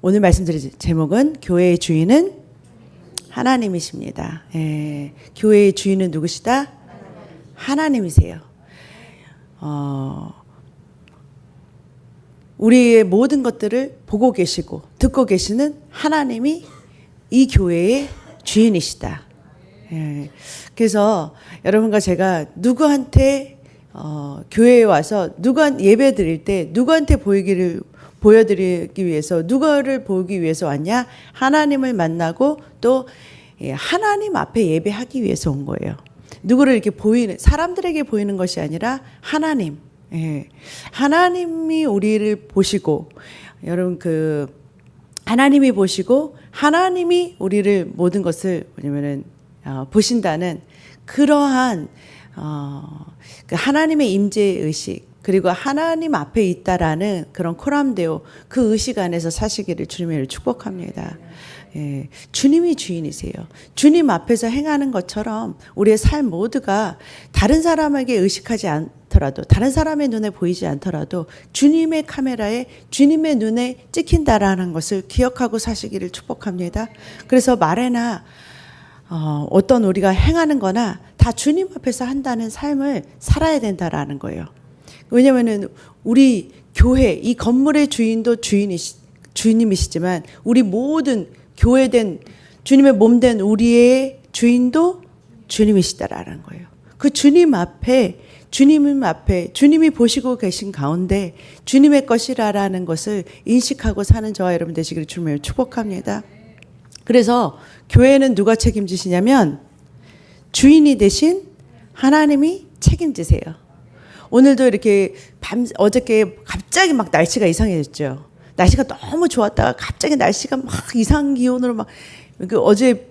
오늘 말씀드릴 제목은 교회의 주인은 하나님이십니다. 예, 교회의 주인은 누구시다? 하나님이세요. 우리의 모든 것들을 보고 계시고 듣고 계시는 하나님이 이 교회의 주인이시다. 예, 그래서 여러분과 제가 누구한테 교회에 와서 예배 드릴 때 누구한테 보여드리기 위해서 누구를 보기 위해서 왔냐? 하나님을 만나고 또 하나님 앞에 예배하기 위해서 온 거예요. 누구를 이렇게 사람들에게 보이는 것이 아니라 하나님. 예. 하나님이 우리를 보시고, 여러분 하나님이 보시고 하나님이 우리를 모든 것을 보신다는 그러한 그 하나님의 임재 의식, 그리고 하나님 앞에 있다라는 그런 코람데오, 그 의식 안에서 사시기를 주님을 축복합니다. 예, 주님이 주인이세요. 주님 앞에서 행하는 것처럼 우리의 삶 모두가 다른 사람에게 의식하지 않더라도, 다른 사람의 눈에 보이지 않더라도 주님의 카메라에, 주님의 눈에 찍힌다라는 것을 기억하고 사시기를 축복합니다. 그래서 말에나 어떤 우리가 행하는 거나 다 주님 앞에서 한다는 삶을 살아야 된다라는 거예요. 왜냐하면 우리 교회, 이 건물의 주인도 주님이시지만 우리 모든 교회된 주님의 몸된 우리의 주인도 주님이시다라는 거예요. 그 주님 앞에 주님이 보시고 계신 가운데 주님의 것이라는 것을 인식하고 사는 저와 여러분 되시기를 주님을 축복합니다. 그래서 교회는 누가 책임지시냐면 주인이 되신 하나님이 책임지세요. 오늘도 이렇게 어저께 갑자기 막 날씨가 이상해졌죠. 날씨가 너무 좋았다가 갑자기 날씨가 막 이상 기온으로 막 어제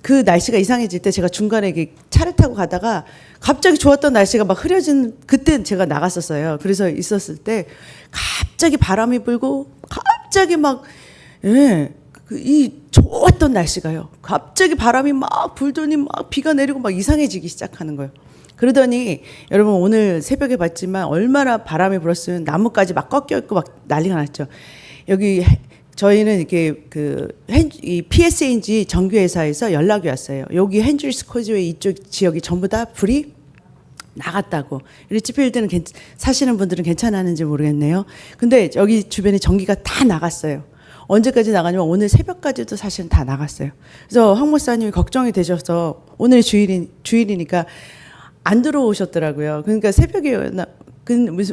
그 날씨가 이상해질 때 제가 중간에 이렇게 차를 타고 가다가 갑자기 좋았던 날씨가 막 흐려진 그때 제가 나갔었어요. 그래서 있었을 때 갑자기 바람이 불고 갑자기 막 이 좋았던 날씨가요. 갑자기 바람이 막 불더니 막 비가 내리고 막 이상해지기 시작하는 거예요. 그러더니 여러분 오늘 새벽에 봤지만 얼마나 바람이 불었으면 나무까지 막 꺾여 있고 막 난리가 났죠. 여기 저희는 이렇게 이 PSNG 정규회사에서 연락이 왔어요. 여기 헨즈리스 코즈웨이 이쪽 지역이 전부 다 불이 나갔다고. 리치필드는 사시는 분들은 괜찮았는지 모르겠네요. 근데 여기 주변에 전기가 다 나갔어요. 언제까지 나가냐면 오늘 새벽까지도 사실은 다 나갔어요. 그래서 황 목사님이 걱정이 되셔서 오늘 주일이니까 안 들어오셨더라고요. 그러니까 새벽에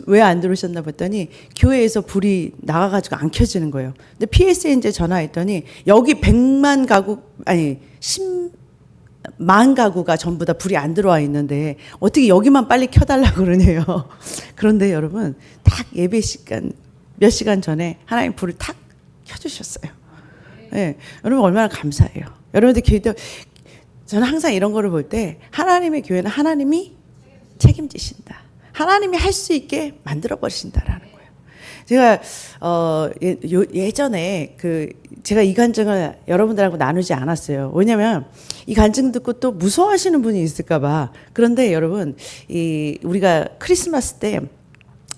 왜 안 들어오셨나 봤더니 교회에서 불이 나가가지고 안 켜지는 거예요. 근데 PSNG에 전화했더니 여기 100만 가구, 아니 10만 가구가 전부 다 불이 안 들어와 있는데 어떻게 여기만 빨리 켜달라고 그러네요. 그런데 여러분 딱 예배 시간 몇 시간 전에 하나님 불을 탁 켜주셨어요. 네, 여러분 얼마나 감사해요. 여러분들 교회도 저는 항상 이런 거를 볼 때 하나님의 교회는 하나님이 책임지신다. 하나님이 할 수 있게 만들어 버리신다라는 거예요. 제가 예전에 제가 이 간증을 여러분들하고 나누지 않았어요. 왜냐하면 이 간증 듣고 또 무서워하시는 분이 있을까 봐. 그런데 여러분 우리가 크리스마스 때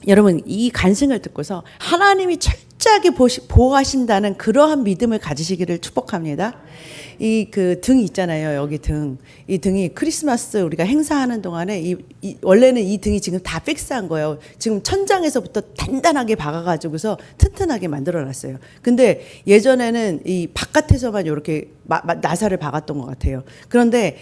여러분 이 간증을 듣고서 하나님이 철저하게 보호하신다는 그러한 믿음을 가지시기를 축복합니다. 이 등 있잖아요. 여기 등. 이 등이 크리스마스 우리가 행사하는 동안에 원래는 이 등이 지금 다 픽스한 거예요. 지금 천장에서부터 단단하게 박아가지고서 튼튼하게 만들어놨어요. 근데 예전에는 이 바깥에서만 이렇게 나사를 박았던 것 같아요. 그런데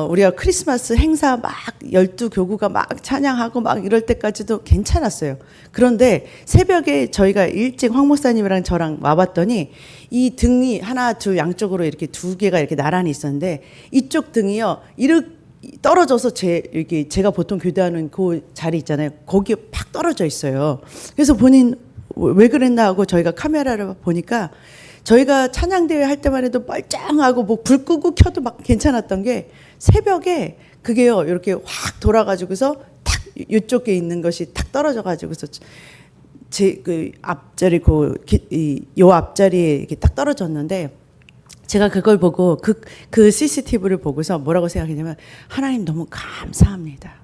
우리가 크리스마스 행사 막 12교구가 막 찬양하고 막 이럴 때까지도 괜찮았어요. 그런데 새벽에 저희가 일찍 황 목사님이랑 저랑 와봤더니 이 등이 하나, 둘 양쪽으로 이렇게 두 개가 이렇게 나란히 있었는데 이쪽 등이요. 이렇게 떨어져서 이렇게 제가 보통 교대하는 그 자리 있잖아요. 거기에 팍 떨어져 있어요. 그래서 본인 왜 그랬나 하고 저희가 카메라를 보니까 저희가 찬양대회 할 때만 해도 멀쩡하고 뭐 불 끄고 켜도 막 괜찮았던 게 새벽에 그게요 이렇게 확 돌아가지고서 탁 이쪽에 있는 것이 탁 떨어져가지고서 제 앞자리 요 앞자리에 이렇게 딱 떨어졌는데 제가 그걸 보고 그 CCTV를 보고서 뭐라고 생각했냐면 하나님 너무 감사합니다.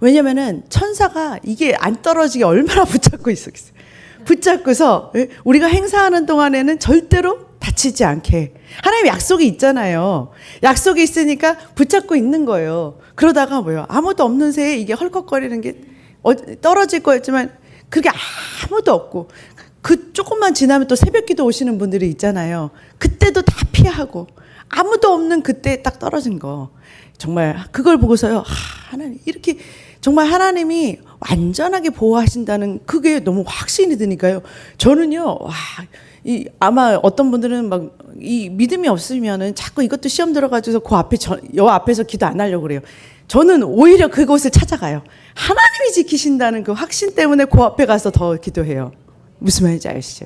왜냐면은 천사가 이게 안 떨어지게 얼마나 붙잡고 있었겠어요. 붙잡고서 우리가 행사하는 동안에는 절대로 다치지 않게. 하나님 약속이 있잖아요. 약속이 있으니까 붙잡고 있는 거예요. 그러다가 뭐요? 아무도 없는 새에 이게 헐컥거리는 게 떨어질 거였지만 그게 아무도 없고 그 조금만 지나면 또 새벽기도 오시는 분들이 있잖아요. 그때도 다 피하고 아무도 없는 그때 딱 떨어진 거. 정말 그걸 보고서요. 하나님 이렇게 정말 하나님이 완전하게 보호하신다는 그게 너무 확신이 드니까요. 저는요. 아마 어떤 분들은 막 이 믿음이 없으면은 자꾸 이것도 시험 들어가지고 그 앞에 여 앞에서 기도 안 하려고 그래요. 저는 오히려 그곳을 찾아가요. 하나님이 지키신다는 그 확신 때문에 그 앞에 가서 더 기도해요. 무슨 말인지 아시죠?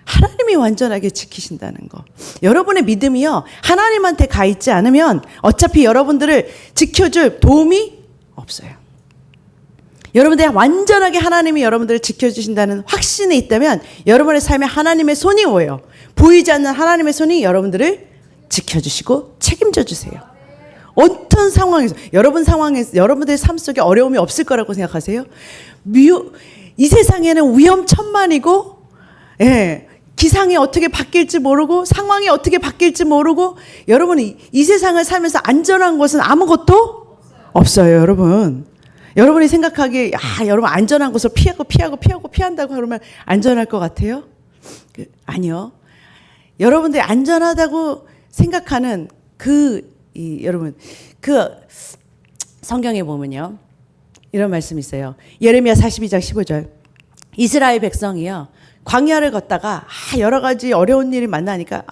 하나님이 완전하게 지키신다는 거. 여러분의 믿음이요. 하나님한테 가 있지 않으면 어차피 여러분들을 지켜줄 도움이 없어요. 여러분들이 완전하게 하나님이 여러분들을 지켜주신다는 확신이 있다면 여러분의 삶에 하나님의 손이 오요. 보이지 않는 하나님의 손이 여러분들을 지켜주시고 책임져 주세요. 어떤 상황에서 여러분들의 삶 속에 어려움이 없을 거라고 생각하세요? 이 세상에는 위험천만이고 기상이 어떻게 바뀔지 모르고 상황이 어떻게 바뀔지 모르고 여러분이 이 세상을 살면서 안전한 것은 아무것도 없어요. 여러분이 생각하기에 여러분 안전한 곳을 피한다고 그러면 안전할 것 같아요? 아니요. 여러분들이 안전하다고 생각하는 여러분 성경에 보면요. 이런 말씀이 있어요. 예레미야 42장 15절. 이스라엘 백성이요. 광야를 걷다가 여러 가지 어려운 일이 만나니까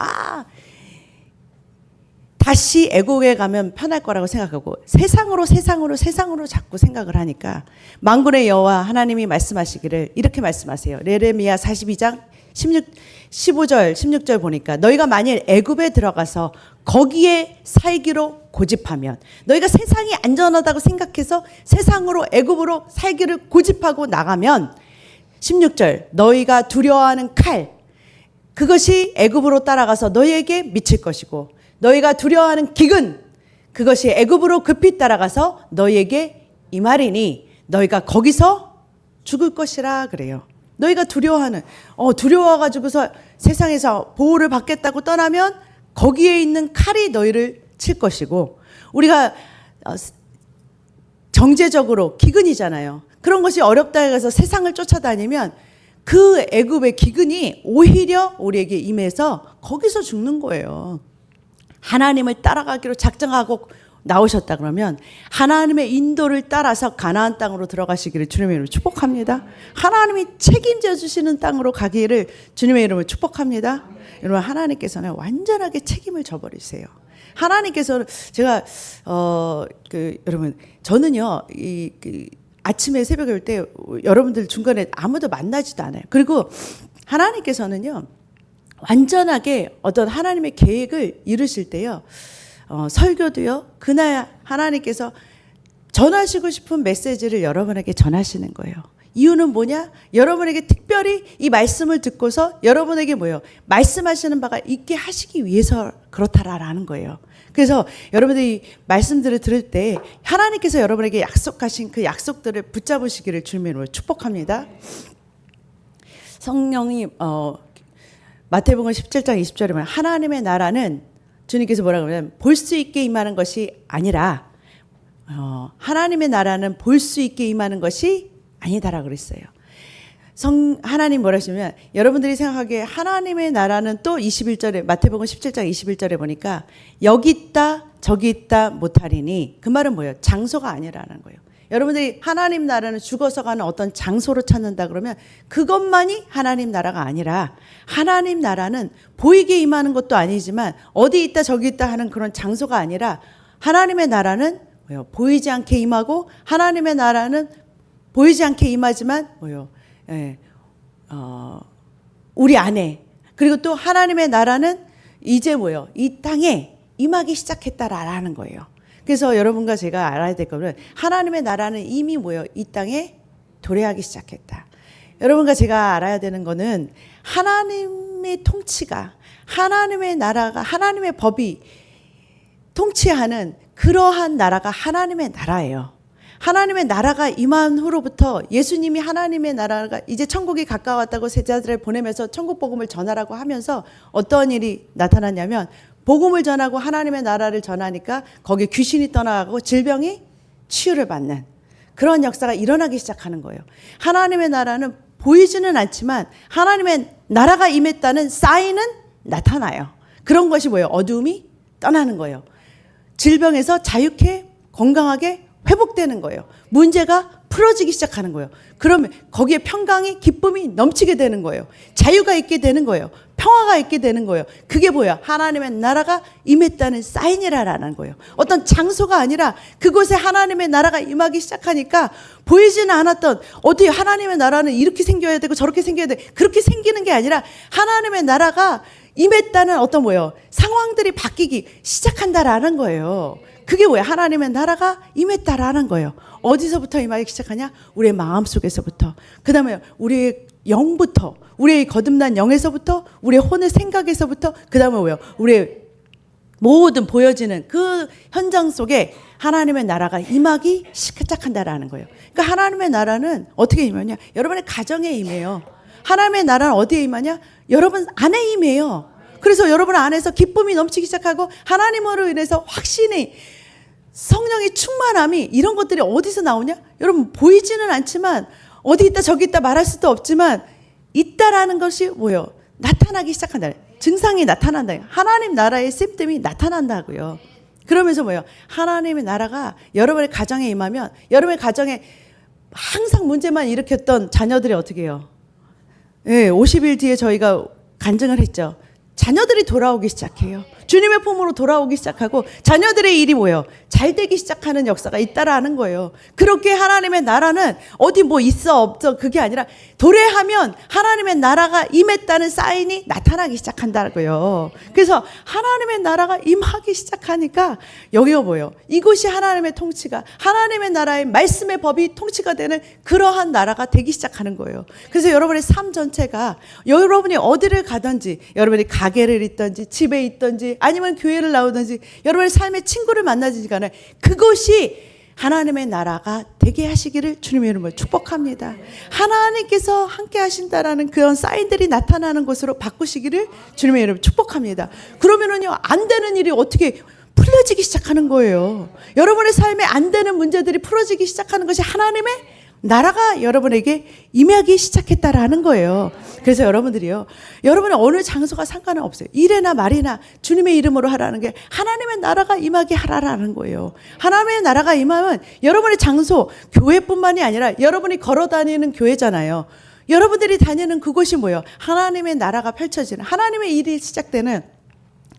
다시 애국에 가면 편할 거라고 생각하고 세상으로 자꾸 생각을 하니까 만군의 여호와 하나님이 말씀하시기를 이렇게 말씀하세요. 예레미야 42장 15절 16절 보니까 너희가 만일 애굽에 들어가서 거기에 살기로 고집하면 너희가 세상이 안전하다고 생각해서 세상으로 애굽으로 살기를 고집하고 나가면 16절 너희가 두려워하는 칼 그것이 애굽으로 따라가서 너희에게 미칠 것이고 너희가 두려워하는 기근 그것이 애굽으로 급히 따라가서 너희에게 임하리니 너희가 거기서 죽을 것이라 그래요. 너희가 두려워가지고서 세상에서 보호를 받겠다고 떠나면 거기에 있는 칼이 너희를 칠 것이고 우리가 경제적으로 기근이잖아요. 그런 것이 어렵다 해서 세상을 쫓아다니면 그 애굽의 기근이 오히려 우리에게 임해서 거기서 죽는 거예요. 하나님을 따라가기로 작정하고 나오셨다 그러면 하나님의 인도를 따라서 가나안 땅으로 들어가시기를 주님의 이름으로 축복합니다. 하나님이 책임져 주시는 땅으로 가기를 주님의 이름으로 축복합니다. 여러분 하나님께서는 완전하게 책임을 져버리세요. 하나님께서는 제가 여러분 저는요 아침에 새벽에 올 때 여러분들 중간에 아무도 만나지도 않아요. 그리고 하나님께서는요 완전하게 어떤 하나님의 계획을 이루실 때요 설교도요 그날 하나님께서 전하시고 싶은 메시지를 여러분에게 전하시는 거예요. 이유는 뭐냐? 여러분에게 특별히 이 말씀을 듣고서 여러분에게 말씀하시는 바가 있게 하시기 위해서 그렇다라는 거예요. 그래서 여러분들이 말씀들을 들을 때 하나님께서 여러분에게 약속하신 그 약속들을 붙잡으시기를 주님으로 축복합니다. 성령이 마태복음 17장 20절에 보면 하나님의 나라는 주님께서 뭐라고 하냐면 볼 수 있게 임하는 것이 아니라 하나님의 나라는 볼 수 있게 임하는 것이 아니다라고 그랬어요. 하나님 뭐라 하시면 여러분들이 생각하기에 하나님의 나라는 또 21절에 마태복음 17장 21절에 보니까 여기 있다 저기 있다 못하리니 그 말은 뭐예요? 장소가 아니라는 거예요. 여러분들이 하나님 나라는 죽어서 가는 어떤 장소로 찾는다 그러면 그것만이 하나님 나라가 아니라 하나님 나라는 보이게 임하는 것도 아니지만 어디 있다 저기 있다 하는 그런 장소가 아니라 하나님의 나라는 보이지 않게 임하고 하나님의 나라는 보이지 않게 임하지만 우리 안에 그리고 또 하나님의 나라는 이제 이 땅에 임하기 시작했다라는 거예요. 그래서 여러분과 제가 알아야 될 거는 하나님의 나라는 이미 이 땅에 도래하기 시작했다. 여러분과 제가 알아야 되는 거는 하나님의 통치가 하나님의 나라가 하나님의 법이 통치하는 그러한 나라가 하나님의 나라예요. 하나님의 나라가 임한 후로부터 예수님이 하나님의 나라가 이제 천국이 가까웠다고 제자들을 보내면서 천국 복음을 전하라고 하면서 어떤 일이 나타났냐면 복음을 전하고 하나님의 나라를 전하니까 거기에 귀신이 떠나가고 질병이 치유를 받는 그런 역사가 일어나기 시작하는 거예요. 하나님의 나라는 보이지는 않지만 하나님의 나라가 임했다는 사인은 나타나요. 그런 것이 뭐예요? 어두움이 떠나는 거예요. 질병에서 자유케 건강하게 회복되는 거예요. 문제가 풀어지기 시작하는 거예요. 그러면 거기에 평강이 기쁨이 넘치게 되는 거예요. 자유가 있게 되는 거예요. 평화가 있게 되는 거예요. 그게 뭐야? 하나님의 나라가 임했다는 사인이라는 거예요. 어떤 장소가 아니라 그곳에 하나님의 나라가 임하기 시작하니까 보이지는 않았던 어디 하나님의 나라는 이렇게 생겨야 되고 저렇게 생겨야 돼. 그렇게 생기는 게 아니라 하나님의 나라가 임했다는 어떤 뭐예요? 상황들이 바뀌기 시작한다라는 거예요. 그게 뭐야? 하나님의 나라가 임했다라는 거예요. 어디서부터 임하기 시작하냐? 우리의 마음속에서부터. 그 다음에 우리의 영부터, 우리의 거듭난 영에서부터, 우리의 혼의 생각에서부터, 그 다음에 뭐예요? 우리의 모든 보여지는 그 현장 속에 하나님의 나라가 임하기 시작한다라는 거예요. 그러니까 하나님의 나라는 어떻게 임하냐? 여러분의 가정에 임해요. 하나님의 나라는 어디에 임하냐? 여러분 안에 임해요. 그래서 여러분 안에서 기쁨이 넘치기 시작하고 하나님으로 인해서 확신이 성령의 충만함이 이런 것들이 어디서 나오냐? 여러분 보이지는 않지만 어디 있다 저기 있다 말할 수도 없지만 있다라는 것이 뭐예요? 나타나기 시작한다. 증상이 나타난다. 하나님 나라의 시스템이 나타난다고요. 그러면서 뭐예요? 하나님의 나라가 여러분의 가정에 임하면 여러분의 가정에 항상 문제만 일으켰던 자녀들이 어떻게 해요? 네, 50일 뒤에 저희가 간증을 했죠. 자녀들이 돌아오기 시작해요. 주님의 품으로 돌아오기 시작하고 자녀들의 일이 뭐예요? 잘 되기 시작하는 역사가 있다라는 거예요. 그렇게 하나님의 나라는 어디 뭐 있어 없어 그게 아니라 도래하면 하나님의 나라가 임했다는 사인이 나타나기 시작한다고요. 그래서 하나님의 나라가 임하기 시작하니까 여기가 뭐예요? 이곳이 하나님의 통치가 하나님의 나라의 말씀의 법이 통치가 되는 그러한 나라가 되기 시작하는 거예요. 그래서 여러분의 삶 전체가 여러분이 어디를 가든지 여러분이 가게를 있든지 집에 있든지 아니면 교회를 나오든지 여러분의 삶의 친구를 만나든지 간에 그것이 하나님의 나라가 되게 하시기를 주님의 이름으로 축복합니다. 하나님께서 함께 하신다라는 그런 사인들이 나타나는 것으로 바꾸시기를 주님의 이름으로 축복합니다. 그러면은요 안 되는 일이 어떻게 풀려지기 시작하는 거예요. 여러분의 삶에 안 되는 문제들이 풀어지기 시작하는 것이 하나님의 나라가 여러분에게 임하기 시작했다라는 거예요. 그래서 여러분들이요, 여러분의 어느 장소가 상관은 없어요. 일이나 말이나 주님의 이름으로 하라는 게 하나님의 나라가 임하게 하라라는 거예요. 하나님의 나라가 임하면 여러분의 장소, 교회뿐만이 아니라 여러분이 걸어다니는 교회잖아요. 여러분들이 다니는 그곳이 뭐예요? 하나님의 나라가 펼쳐지는, 하나님의 일이 시작되는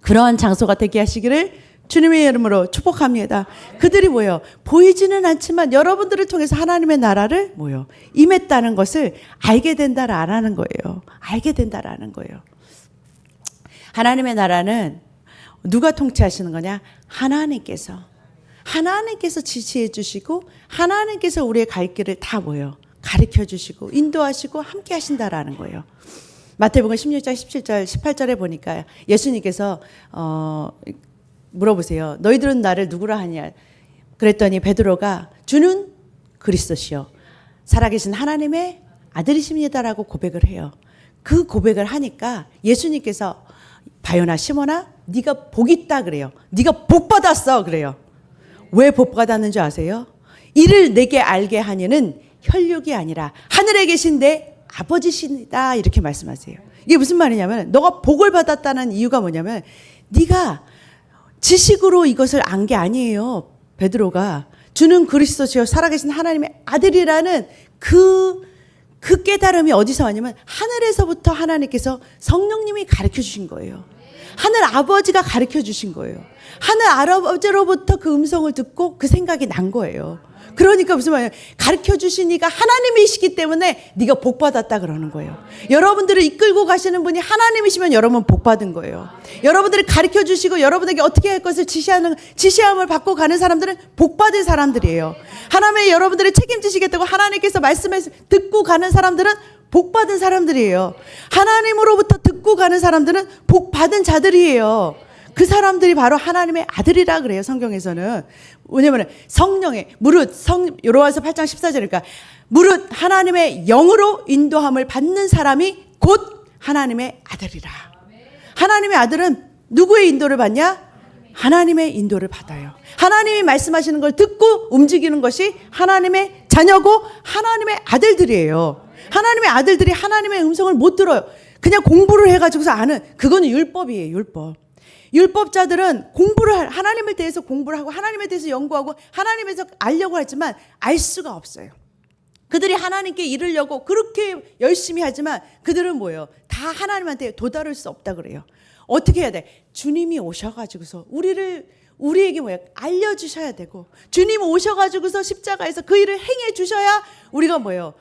그러한 장소가 되게 하시기를 주님의 이름으로 축복합니다. 그들이 뭐예요? 보이지는 않지만 여러분들을 통해서 하나님의 나라를 뭐예요? 임했다는 것을 알게 된다라는 거예요. 알게 된다라는 거예요. 하나님의 나라는 누가 통치하시는 거냐? 하나님께서 지시해 주시고 하나님께서 우리의 갈 길을 다 뭐예요? 가르쳐 주시고 인도하시고 함께 하신다라는 거예요. 마태복음 16장 17절 18절에 보니까 예수님께서 물어보세요. 너희들은 나를 누구라 하냐? 그랬더니 베드로가 주는 그리스도시요 살아계신 하나님의 아들이십니다라고 고백을 해요. 그 고백을 하니까 예수님께서 바요나 시몬아 네가 복 있다 그래요. 네가 복 받았어 그래요. 왜 복 받았는 줄 아세요? 이를 내게 알게 하니는 혈육이 아니라 하늘에 계신 내 아버지시다 이렇게 말씀하세요. 이게 무슨 말이냐면 너가 복을 받았다는 이유가 뭐냐면 네가 지식으로 이것을 안 게 아니에요. 베드로가 주는 그리스도시요 살아계신 하나님의 아들이라는 그 깨달음이 어디서 왔냐면 하늘에서부터 하나님께서 성령님이 가르쳐 주신 거예요. 하늘 아버지가 가르쳐 주신 거예요. 하늘 아버지로부터 그 음성을 듣고 그 생각이 난 거예요. 그러니까 무슨 말이에요? 가르쳐 주신 이가 하나님이시기 때문에 네가 복 받았다 그러는 거예요. 여러분들을 이끌고 가시는 분이 하나님이시면 여러분 복 받은 거예요. 여러분들을 가르쳐 주시고 여러분에게 어떻게 할 것을 지시함을 받고 가는 사람들은 복 받은 사람들이에요. 하나님의 여러분들을 책임지시겠다고 하나님께서 말씀을 듣고 가는 사람들은 복 받은 사람들이에요. 하나님으로부터 듣고 가는 사람들은 복 받은 자들이에요. 그 사람들이 바로 하나님의 아들이라 그래요. 성경에서는. 왜냐면 성령의 무릇 요로와서 8장 14절이니까 무릇 하나님의 영으로 인도함을 받는 사람이 곧 하나님의 아들이라. 하나님의 아들은 누구의 인도를 받냐? 하나님의 인도를 받아요. 하나님이 말씀하시는 걸 듣고 움직이는 것이 하나님의 자녀고 하나님의 아들들이에요. 하나님의 아들들이 하나님의 음성을 못 들어요. 그냥 공부를 해가지고서 아는, 그거는 율법이에요. 율법. 율법자들은 하나님에 대해서 공부를 하고 하나님에 대해서 연구하고 하나님에 대해서 알려고 하지만 알 수가 없어요. 그들이 하나님께 이르려고 그렇게 열심히 하지만 그들은 뭐예요? 다 하나님한테 도달할 수 없다 그래요. 어떻게 해야 돼? 주님이 오셔가지고서 우리에게 뭐야? 알려주셔야 되고, 주님 오셔가지고서 십자가에서 그 일을 행해 주셔야 우리가 뭐예요?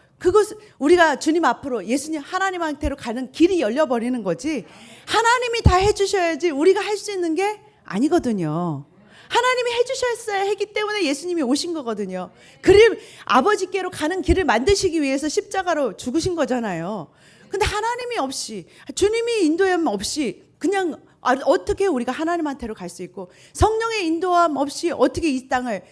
우리가 주님 앞으로 예수님 하나님한테로 가는 길이 열려버리는 거지, 하나님이 다 해주셔야지 우리가 할 수 있는 게 아니거든요. 하나님이 해주셨어야 했기 때문에 예수님이 오신 거거든요. 아버지께로 가는 길을 만드시기 위해서 십자가로 죽으신 거잖아요. 근데 하나님이 없이, 주님이 인도함 없이 그냥 어떻게 우리가 하나님한테로 갈 수 있고, 성령의 인도함 없이 어떻게 이 땅을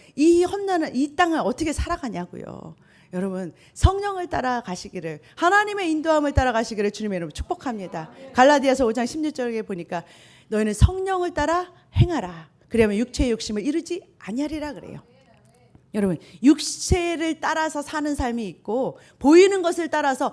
어떻게 살아가냐고요. 여러분, 성령을 따라 가시기를, 하나님의 인도함을 따라 가시기를 주님의 이름으로 축복합니다. 갈라디아서 5장 16절에 보니까 너희는 성령을 따라 행하라. 그러면 육체의 욕심을 이루지 아니하리라 그래요. 여러분, 육체를 따라서 사는 삶이 있고 보이는 것을 따라서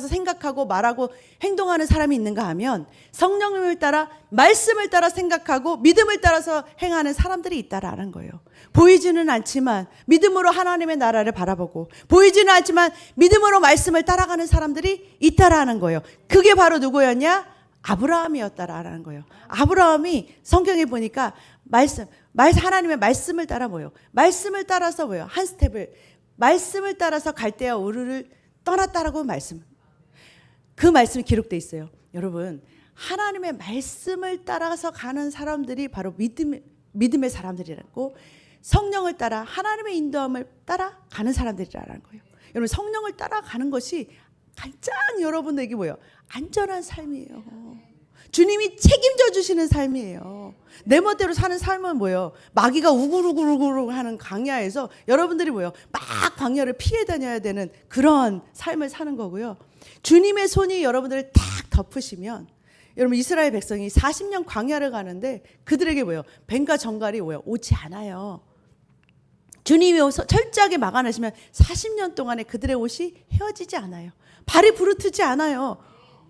생각하고 말하고 행동하는 사람이 있는가 하면, 성령을 따라 말씀을 따라 생각하고 믿음을 따라서 행하는 사람들이 있다라는 거예요. 보이지는 않지만 믿음으로 하나님의 나라를 바라보고, 보이지는 않지만 믿음으로 말씀을 따라가는 사람들이 있다라는 거예요. 그게 바로 누구였냐? 아브라함이었다라는 거예요. 아브라함이 성경에 보니까 하나님의 말씀을 따라 말씀을 따라서 한 스텝을, 말씀을 따라서 갈대아 우르를 떠났다라고 그 말씀이 기록되어 있어요. 여러분, 하나님의 말씀을 따라서 가는 사람들이 바로 믿음의 사람들이라고, 성령을 따라 하나님의 인도함을 따라 가는 사람들이라는 거예요. 여러분, 성령을 따라가는 것이 가장 여러분에게 안전한 삶이에요. 주님이 책임져 주시는 삶이에요. 내 멋대로 사는 삶은 마귀가 우글우글 하는 광야에서 여러분들이 막 광야를 피해 다녀야 되는 그런 삶을 사는 거고요. 주님의 손이 여러분들을 탁 덮으시면, 여러분, 이스라엘 백성이 40년 광야를 가는데 그들에게 뱀과 정갈이 오지 않아요. 주님이 철저하게 막아내시면 40년 동안에 그들의 옷이 헤어지지 않아요. 발이 부르트지 않아요.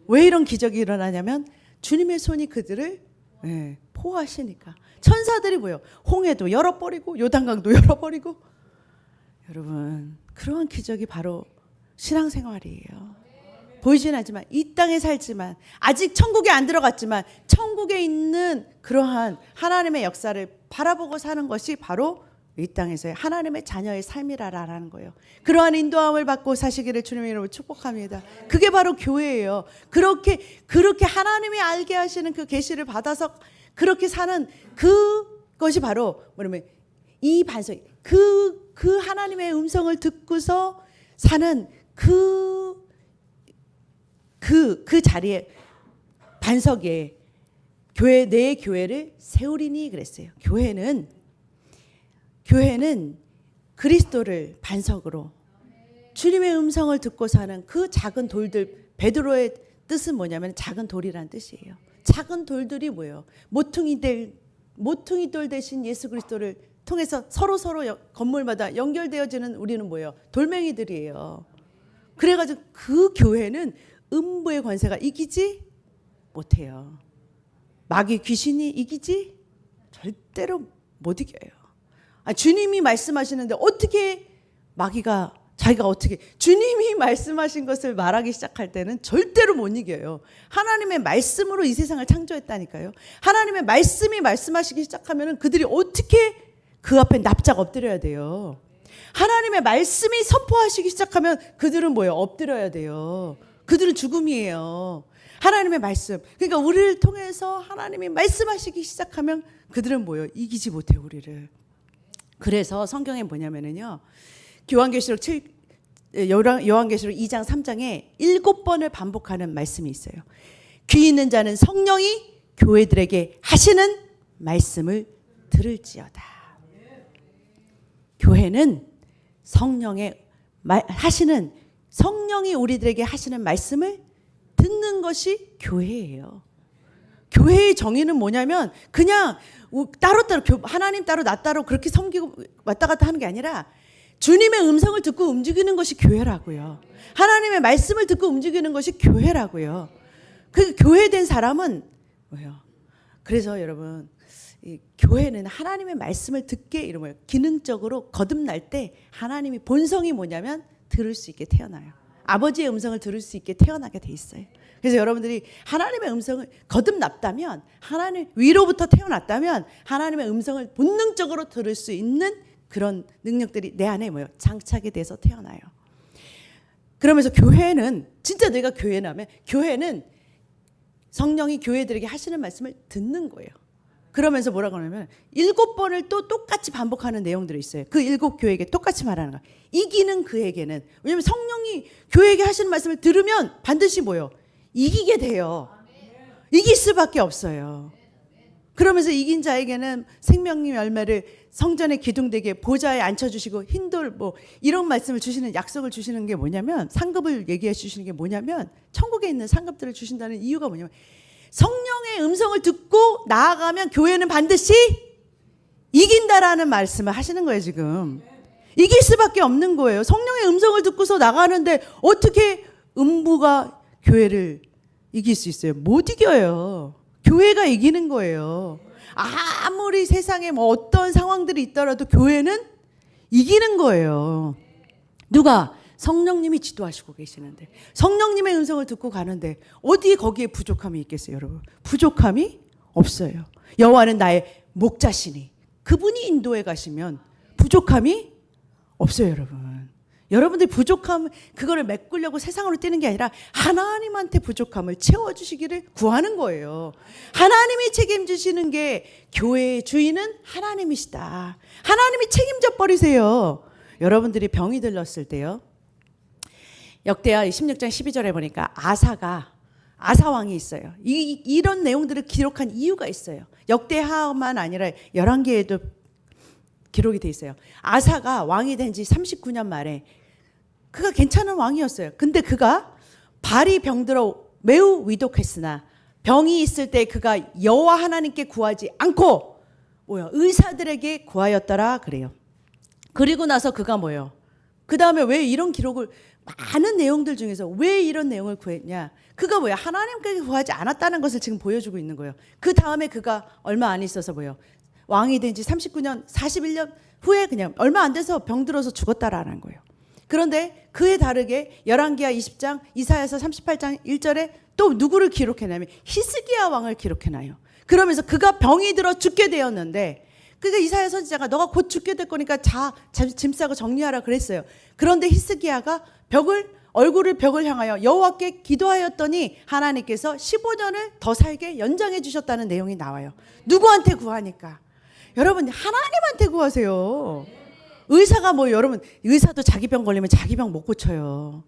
왜 이런 기적이 일어나냐면 주님의 손이 그들을 보호하시니까. 천사들이 홍해도 열어버리고 요단강도 열어버리고. 여러분, 그런 기적이 바로 신앙생활이에요. 보이진 않지만, 이 땅에 살지만, 아직 천국에 안 들어갔지만 천국에 있는 그러한 하나님의 역사를 바라보고 사는 것이 바로 이 땅에서의 하나님의 자녀의 삶이라는 거예요. 그러한 인도함을 받고 사시기를 주님의 이름으로 축복합니다. 그게 바로 교회예요. 그렇게 하나님이 알게 하시는 그 계시를 받아서 그렇게 사는 그것이 바로 이 반석, 그 하나님의 음성을 듣고서 사는 그 자리에, 반석에 내 교회를 세우리니 그랬어요. 교회는 그리스도를 반석으로, 주님의 음성을 듣고 사는 그 작은 돌들. 베드로의 뜻은 뭐냐면 작은 돌이란 뜻이에요. 작은 돌들이 모퉁이 돌 대신 예수 그리스도를 통해서 서로 건물마다 연결되어지는, 우리는 돌멩이들이에요. 그래가지고 그 교회는 음부의 권세가 이기지 못해요. 마귀 귀신이 이기지 절대로 못 이겨요. 주님이 말씀하시는데 어떻게 마귀가, 자기가 어떻게, 주님이 말씀하신 것을 말하기 시작할 때는 절대로 못 이겨요. 하나님의 말씀으로 이 세상을 창조했다니까요. 하나님의 말씀이 말씀하시기 시작하면 그들이 어떻게 그 앞에 납작 엎드려야 돼요. 하나님의 말씀이 선포하시기 시작하면 그들은 엎드려야 돼요. 그들은 죽음이에요. 하나님의 말씀. 그러니까 우리를 통해서 하나님이 말씀하시기 시작하면 그들은 이기지 못해요, 우리를. 그래서 성경에 뭐냐면요, 요한계시록 2장 3장에 7번을 반복하는 말씀이 있어요. 귀 있는 자는 성령이 교회들에게 하시는 말씀을 들을지어다. 교회는 성령이 우리들에게 하시는 말씀을 듣는 것이 교회예요. 교회의 정의는 뭐냐면 그냥 따로따로 하나님 따로 나 따로 그렇게 섬기고 왔다 갔다 하는 게 아니라 주님의 음성을 듣고 움직이는 것이 교회라고요. 하나님의 말씀을 듣고 움직이는 것이 교회라고요. 그 교회된 사람은 뭐예요? 그래서 여러분 이 교회는 하나님의 말씀을 듣게 이러면 기능적으로 거듭날 때 하나님이 본성이 뭐냐면 들을 수 있게 태어나요. 아버지의 음성을 들을 수 있게 태어나게 돼 있어요. 그래서 여러분들이 하나님의 음성을 거듭났다면 하나님 위로부터 태어났다면 하나님의 음성을 본능적으로 들을 수 있는 그런 능력들이 내 안에 뭐예요? 장착이 돼서 태어나요. 그러면서 교회는 진짜 내가 교회라면 교회는 성령이 교회들에게 하시는 말씀을 듣는 거예요. 그러면서 뭐라고 하냐면 7번을 또 똑같이 반복하는 내용들이 있어요. 그 7교회에게 똑같이 말하는 거예요. 이기는 그에게는. 왜냐하면 성령이 교회에게 하시는 말씀을 들으면 반드시 뭐예요? 이기게 돼요. 이길 수밖에 없어요. 그러면서 이긴 자에게는 생명의 열매를 성전의 기둥되게 보좌에 앉혀주시고 흰돌 뭐 이런 말씀을 주시는 약속을 주시는 게 뭐냐면 상급을 얘기해 주시는 게 뭐냐면 천국에 있는 상급들을 주신다는 이유가 뭐냐면 성령의 음성을 듣고 나아가면 교회는 반드시 이긴다라는 말씀을 하시는 거예요. 지금 이길 수밖에 없는 거예요. 성령의 음성을 듣고서 나가는데 어떻게 음부가 교회를 이길 수 있어요? 못 이겨요. 교회가 이기는 거예요. 아무리 세상에 뭐 어떤 상황들이 있더라도 교회는 이기는 거예요. 누가? 성령님이 지도하시고 계시는데 성령님의 음성을 듣고 가는데 어디에 거기에 부족함이 있겠어요, 여러분? 부족함이 없어요. 여호와는 나의 목자시니 그분이 인도해 가시면 부족함이 없어요, 여러분. 여러분들이 부족함 그거를 메꾸려고 세상으로 뛰는 게 아니라 하나님한테 부족함을 채워주시기를 구하는 거예요. 하나님이 책임지시는 게 교회의 주인은 하나님이시다. 하나님이 책임져 버리세요. 여러분들이 병이 들렀을 때요. 역대하 16장 12절에 보니까 아사 왕이 있어요. 이런 내용들을 기록한 이유가 있어요. 역대하만 아니라 열왕기에도 기록이 돼 있어요. 아사가 왕이 된 지 39년 만에 그가 괜찮은 왕이었어요. 근데 그가 발이 병들어 매우 위독했으나 병이 있을 때 그가 여호와 하나님께 구하지 않고 의사들에게 구하였더라 그래요. 그리고 나서 그가 뭐예요? 그 다음에 왜 이런 기록을 많은 내용들 중에서 왜 이런 내용을 구했냐? 그가 뭐야? 하나님께 구하지 않았다는 것을 지금 보여주고 있는 거예요. 그 다음에 그가 얼마 안 있어서 뭐예요? 왕이 된 지 39년, 41년 후에 그냥 얼마 안 돼서 병들어서 죽었다라는 거예요. 그런데 그에 다르게 열왕기하 20장, 이사야서 38장 1절에 또 누구를 기록해냐면 히스기야 왕을 기록해놔요. 그러면서 그가 병이 들어 죽게 되었는데 그러니까 이사야 선지자가 너가 곧 죽게 될 거니까 짐 싸고 정리하라 그랬어요. 그런데 히스기야가 얼굴을 벽을 향하여 여호와께 기도하였더니 하나님께서 15년을 더 살게 연장해 주셨다는 내용이 나와요. 누구한테 구하니까? 여러분 하나님한테 구하세요. 의사가 뭐 여러분 의사도 자기 병 걸리면 자기 병 못 고쳐요.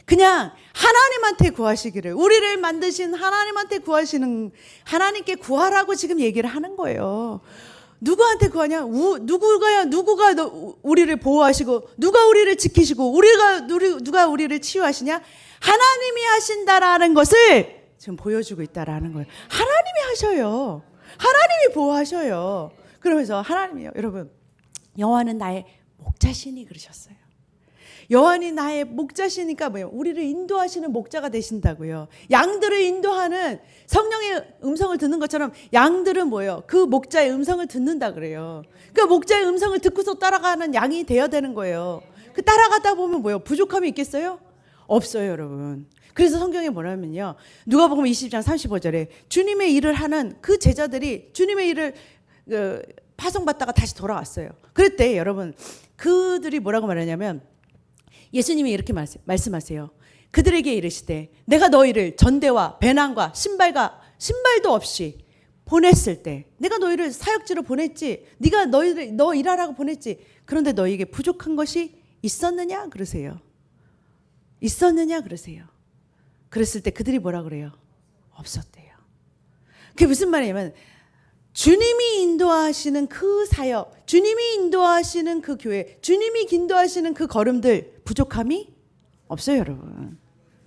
그냥 하나님한테 구하시기를 우리를 만드신 하나님한테 구하시는 하나님께 구하라고 지금 얘기를 하는 거예요. 누구한테 구하냐? 누가 우리를 보호하시고 누가 우리를 지키시고 누가 우리를 치유하시냐? 하나님이 하신다라는 것을 지금 보여주고 있다라는 거예요. 하나님이 하셔요. 하나님이 보호하셔요. 그러면서 하나님이요, 여러분 여호와는 나의 목자시니 그러셨어요. 여호와는 나의 목자시니까 뭐예요? 우리를 인도하시는 목자가 되신다고요. 양들을 인도하는 성령의 음성을 듣는 것처럼 양들은 뭐예요? 그 목자의 음성을 듣는다 그래요. 그 목자의 음성을 듣고서 따라가는 양이 되어야 되는 거예요. 그 따라가다 보면 뭐예요? 부족함이 있겠어요? 없어요, 여러분. 그래서 성경에 뭐냐면요. 누가복음 20장 35절에 주님의 일을 하는 그 제자들이 주님의 일을 파송받다가 다시 돌아왔어요. 그랬대 여러분 그들이 뭐라고 말하냐면 예수님이 이렇게 말씀하세요. 그들에게 이르시되 내가 너희를 전대와 배낭과 신발도 없이 보냈을 때 내가 너희를 사역지로 보냈지. 네가 너 일하라고 보냈지. 그런데 너희에게 부족한 것이 있었느냐 그러세요. 있었느냐 그러세요. 그랬을 때 그들이 뭐라 그래요? 없었대요. 그게 무슨 말이냐면 주님이 인도하시는 그 사역, 주님이 인도하시는 그 교회, 주님이 인도하시는 그 걸음들 부족함이 없어요, 여러분.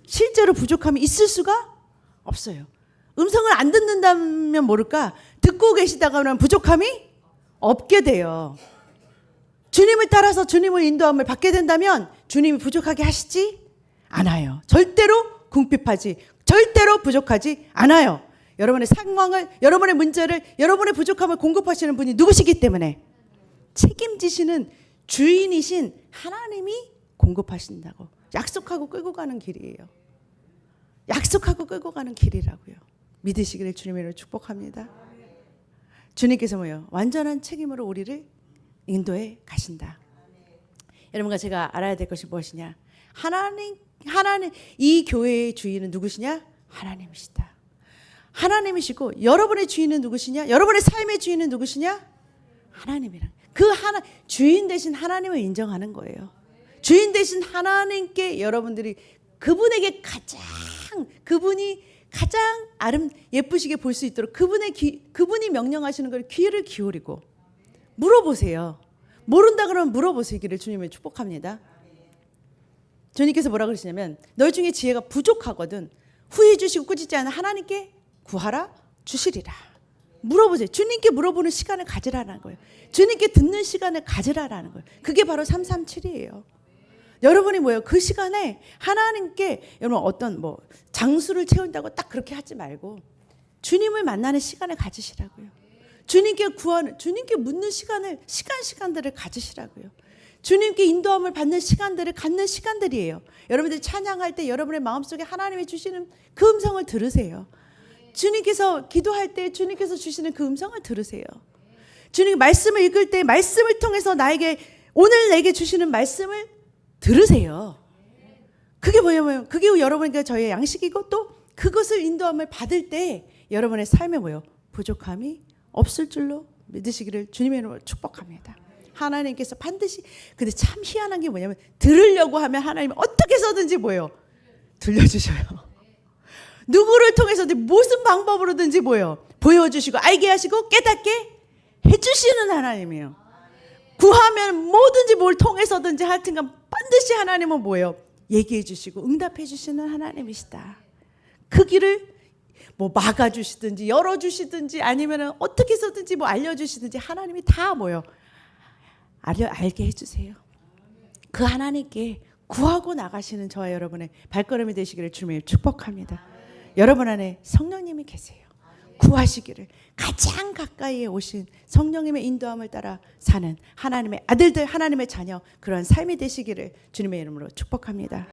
실제로 부족함이 있을 수가 없어요. 음성을 안 듣는다면 모를까 듣고 계시다가는 부족함이 없게 돼요. 주님을 따라서 주님의 인도함을 받게 된다면 주님이 부족하게 하시지 않아요. 절대로 궁핍하지, 절대로 부족하지 않아요. 여러분의 상황을, 여러분의 문제를, 여러분의 부족함을 공급하시는 분이 누구시기 때문에 책임지시는 주인이신 하나님이 공급하신다고 약속하고 끌고 가는 길이에요. 약속하고 끌고 가는 길이라고요. 믿으시기를 주님으로 축복합니다. 주님께서 뭐예요? 완전한 책임으로 우리를 인도해 가신다. 여러분과 제가 알아야 될 것이 무엇이냐? 하나님 이 교회의 주인은 누구시냐? 하나님이시다. 하나님이시고 여러분의 주인은 누구시냐? 여러분의 삶의 주인은 누구시냐? 하나님이란 그 하나 주인 되신 하나님을 인정하는 거예요. 주인 되신 하나님께 여러분들이 그분에게 그분이 가장 예쁘시게 볼 수 있도록 그분이 명령하시는 걸 귀를 기울이고 물어보세요. 모른다 그러면 물어보시기를 주님을 축복합니다. 주님께서 뭐라 그러시냐면 너희 중에 지혜가 부족하거든 후회 주시고 꾸짖지 않은 하나님께 구하라 주시리라. 물어보세요. 주님께 물어보는 시간을 가지라는 거예요. 주님께 듣는 시간을 가지라는 거예요. 그게 바로 337이에요. 여러분이 뭐예요? 그 시간에 하나님께 여러분 어떤 장수를 채운다고 딱 그렇게 하지 말고 주님을 만나는 시간을 가지시라고요. 주님께 구하는, 주님께 묻는 시간들을 가지시라고요. 주님께 인도함을 받는 시간들을 갖는 시간들이에요. 여러분들이 찬양할 때 여러분의 마음속에 하나님이 주시는 그 음성을 들으세요. 주님께서 기도할 때 주님께서 주시는 그 음성을 들으세요. 주님 말씀을 읽을 때 말씀을 통해서 오늘 내게 주시는 말씀을 들으세요. 그게 뭐냐면 그게 여러분께 저의 양식이고 또 그것을 인도함을 받을 때 여러분의 삶에 부족함이 없을 줄로 믿으시기를 주님의 이름으로 축복합니다. 하나님께서 반드시 근데 참 희한한 게 뭐냐면 들으려고 하면 하나님은 어떻게 해서든지 들려주셔요. 누구를 통해서든 무슨 방법으로든지 보여주시고 알게 하시고 깨닫게 해주시는 하나님이에요. 구하면 뭐든지 뭘 통해서든지 하여튼간 반드시 하나님은 얘기해 주시고 응답해 주시는 하나님이시다. 그 길을 막아주시든지 열어주시든지 아니면 어떻게 해서든지 알려주시든지 하나님이 다 알게 해주세요. 그 하나님께 구하고 나가시는 저와 여러분의 발걸음이 되시기를 주님을 축복합니다. 여러분 안에 성령님이 계세요. 구하시기를 가장 가까이에 오신 성령님의 인도함을 따라 사는 하나님의 아들들, 하나님의 자녀 그런 삶이 되시기를 주님의 이름으로 축복합니다.